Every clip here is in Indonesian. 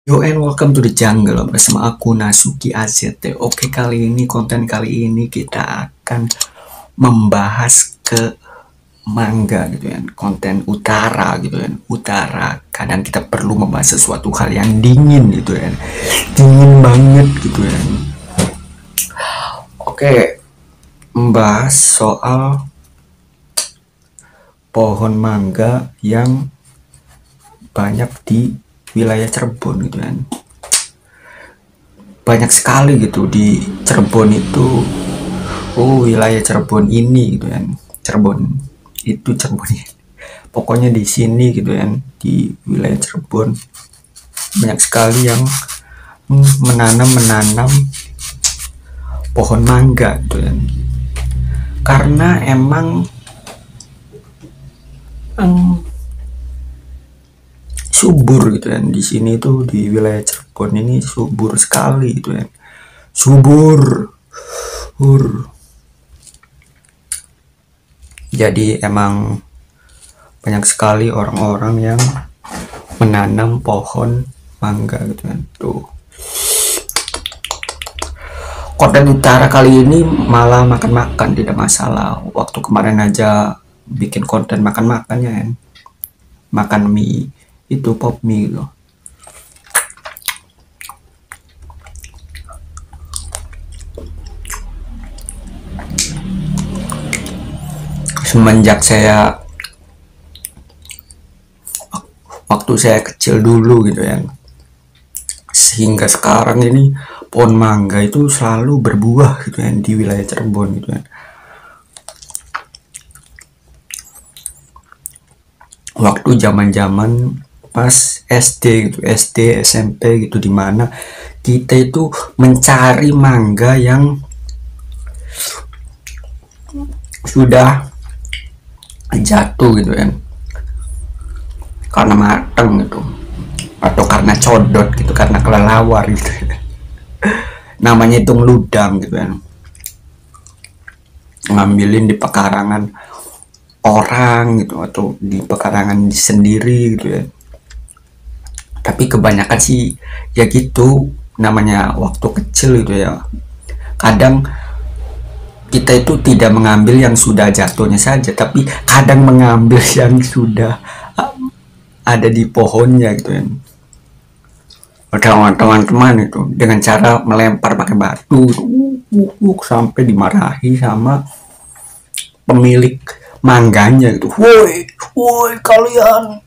Yo and welcome to the jungle bersama aku Nasuki AZT. Oke, konten kali ini kita akan membahas ke manga gitu ya, konten utara gitu ya. Utara kadang kita perlu membahas sesuatu hal yang dingin gitu ya. Dingin banget gitu ya. Oke, membahas soal pohon mangga yang banyak di wilayah Cirebon gitu kan. Banyak sekali gitu di Cirebon itu. Wilayah Cirebon ini gitu kan. Cirebon itu Cirebon ya. Pokoknya di sini gitu kan, di wilayah Cirebon banyak sekali yang menanam pohon mangga gitu kan. Karena emang subur gitu kan, di sini tuh di wilayah Cirebon ini subur sekali gitu kan, subur. Jadi emang banyak sekali orang-orang yang menanam pohon mangga gitu kan. Tuh, konten utara kali ini malah makan-makan, tidak masalah. Waktu kemarin aja bikin konten makan-makan ya kan, makan mie itu, pop mie gitu. Semenjak waktu saya kecil dulu gitu ya, sehingga sekarang ini pohon mangga itu selalu berbuah gitu ya di wilayah Cirebon gitu ya. Waktu zaman-zaman pas SD gitu, SD, SMP gitu, dimana kita itu mencari mangga yang sudah jatuh gitu kan, karena mateng gitu, atau karena codot gitu, karena kelelawar gitu. Namanya itu ngeludang gitu kan, ngambilin di pekarangan orang gitu, atau di pekarangan sendiri gitu ya. Tapi kebanyakan sih ya gitu, namanya waktu kecil gitu ya. Kadang kita itu tidak mengambil yang sudah jatuhnya saja, tapi kadang mengambil yang sudah ada di pohonnya gitu ya. Teman-teman itu dengan cara melempar pakai batu sampai dimarahi sama pemilik mangganya gitu. Woi kalian,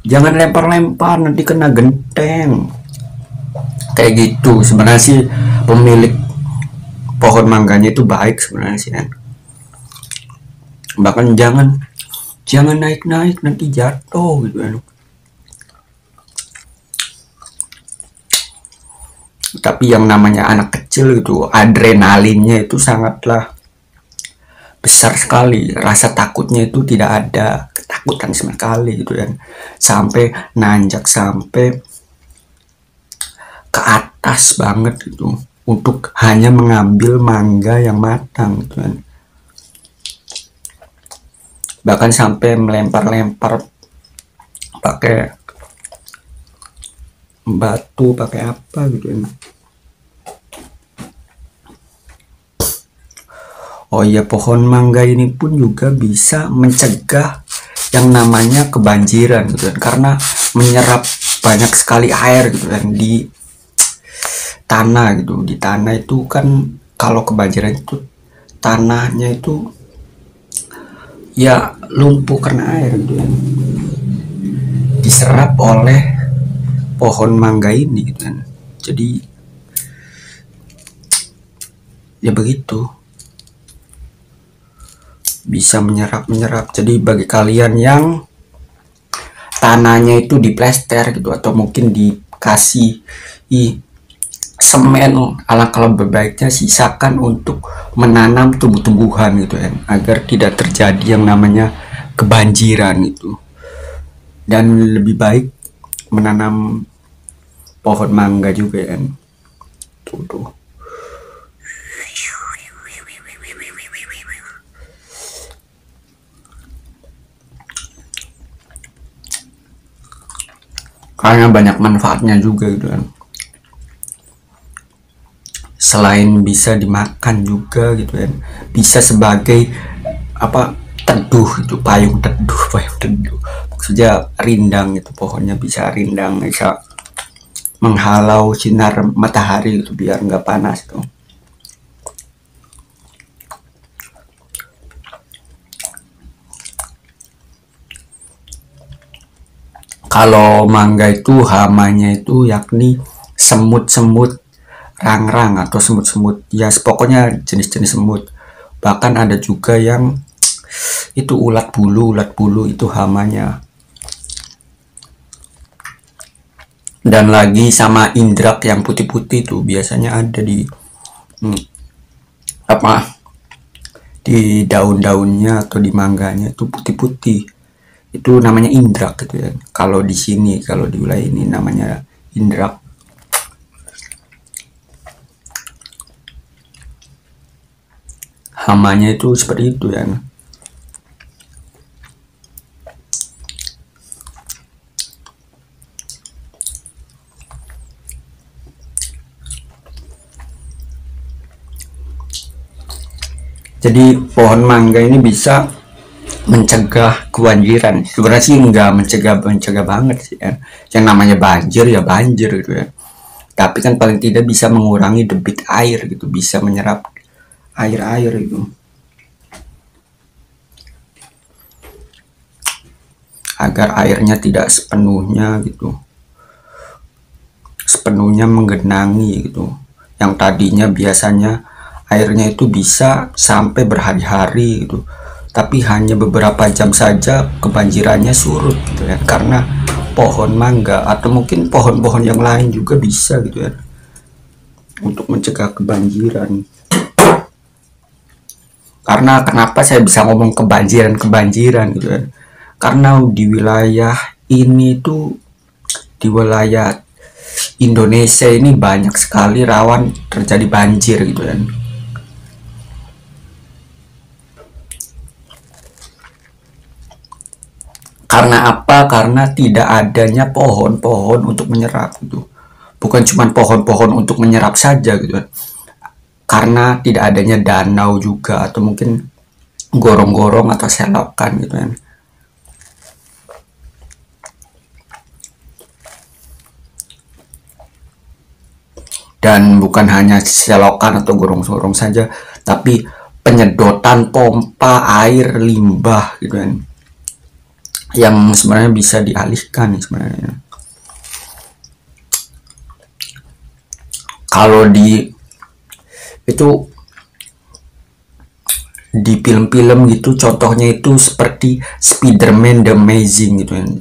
jangan lempar-lempar, nanti kena genteng. Kayak gitu. Sebenarnya sih pemilik pohon mangganya itu baik sebenarnya sih kan. Bahkan jangan naik-naik, nanti jatuh gitu kan. Tapi yang namanya anak kecil gitu, adrenalinnya itu sangatlah besar sekali. Rasa takutnya itu tidak ada, ketakutan sama sekali gitu kan. Sampai nanjak sampai ke atas banget gitu, untuk hanya mengambil mangga yang matang gitu kan. Bahkan sampai melempar-lempar pakai batu, pakai apa gitu kan. Oh iya, pohon mangga ini pun juga bisa mencegah yang namanya kebanjiran gitu kan, karena menyerap banyak sekali air gitu kan di tanah gitu. Di tanah itu kan kalau kebanjiran itu tanahnya itu ya lumpuh karena air gitu kan, diserap oleh pohon mangga ini gitu kan. Jadi ya begitu, bisa menyerap. Jadi bagi kalian yang tanahnya itu diplester gitu, atau mungkin dikasih semen, alangkah lebih baiknya sisakan untuk menanam tumbuh-tumbuhan gitu kan, agar tidak terjadi yang namanya kebanjiran itu. Dan lebih baik menanam pohon mangga juga kan. Tuh. karena banyak manfaatnya juga gitu kan. Selain bisa dimakan juga gitu kan, bisa sebagai apa, teduh itu, payung teduh, payung teduh maksudnya rindang itu, pohonnya bisa rindang, bisa menghalau sinar matahari itu biar nggak panas tuh. Kalau mangga itu hamanya itu yakni semut-semut rangrang atau semut-semut ya, pokoknya jenis-jenis semut. Bahkan ada juga yang itu ulat bulu itu hamanya. Dan lagi sama indrak yang putih-putih tuh biasanya ada di hmm, apa, di daun-daunnya atau di mangganya itu putih-putih. Itu namanya indrak gitu ya. Kalau di sini, kalau di wilayah ini namanya indrak. Hamanya itu seperti itu ya. Jadi pohon mangga ini bisa mencegah kebanjiran. Sebenarnya sih nggak mencegah banget sih ya. Yang namanya banjir ya banjir gitu ya. Tapi kan paling tidak bisa mengurangi debit air gitu, bisa menyerap air-air gitu. Agar airnya tidak sepenuhnya menggenangi gitu. Yang tadinya biasanya airnya itu bisa sampai berhari-hari gitu, tapi hanya beberapa jam saja kebanjirannya surut gitu ya, karena pohon mangga atau mungkin pohon-pohon yang lain juga bisa gitu ya untuk mencegah kebanjiran. Karena kenapa saya bisa ngomong kebanjiran gitu ya, karena di wilayah ini tuh, di wilayah Indonesia ini banyak sekali rawan terjadi banjir gitu kan. Karena apa? Karena tidak adanya pohon-pohon untuk menyerap gitu. Bukan cuma pohon-pohon untuk menyerap saja gitu kan. Karena tidak adanya danau juga atau mungkin gorong-gorong atau selokan gitu kan. Dan bukan hanya selokan atau gorong-gorong saja, tapi penyedotan pompa air limbah gitu kan, yang sebenarnya bisa dialihkan sebenarnya. Kalau itu di film-film gitu, contohnya itu seperti Spider-Man The Amazing gitu kan,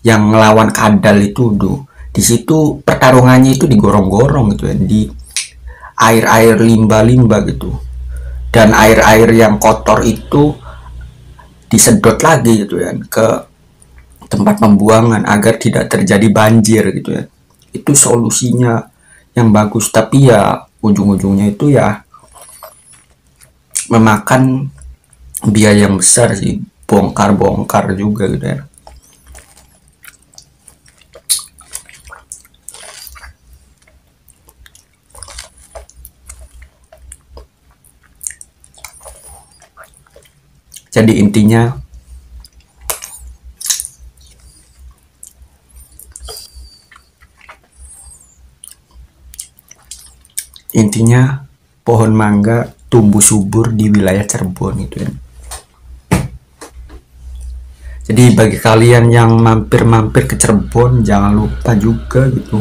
yang ngelawan kadal itu tuh. Di situ pertarungannya itu digorong-gorong gitu kan, di air-air limbah-limbah gitu. Dan air-air yang kotor itu disedot lagi gitu ya ke tempat pembuangan agar tidak terjadi banjir gitu ya. Itu solusinya yang bagus, tapi ya ujung-ujungnya itu ya memakan biaya yang besar sih, bongkar-bongkar juga gitu ya. Jadi intinya pohon mangga tumbuh subur di wilayah Cirebon gitu ya. Jadi bagi kalian yang mampir-mampir ke Cirebon, jangan lupa juga gitu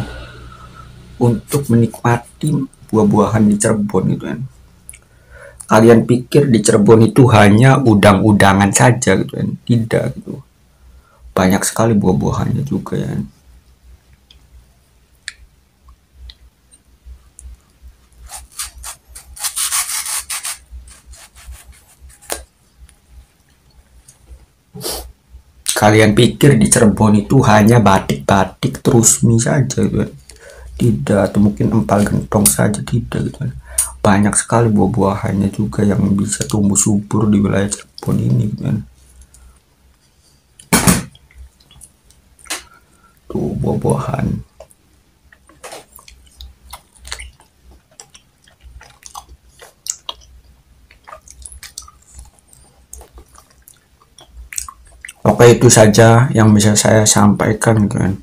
untuk menikmati buah-buahan di Cirebon gitu kan. Kalian pikir di Cirebon itu hanya udang-udangan saja gitu kan? Tidak gitu. Banyak sekali buah-buahannya juga ya. Kalian pikir di Cirebon itu hanya batik-batik terus mie saja gitu kan? Tidak, atau mungkin empal gentong saja, tidak gitu kan. Banyak sekali buah-buahannya juga yang bisa tumbuh subur di wilayah Cirebon ini gitu kan. tuh buah-buahan. Oke, itu saja yang bisa saya sampaikan gitu kan.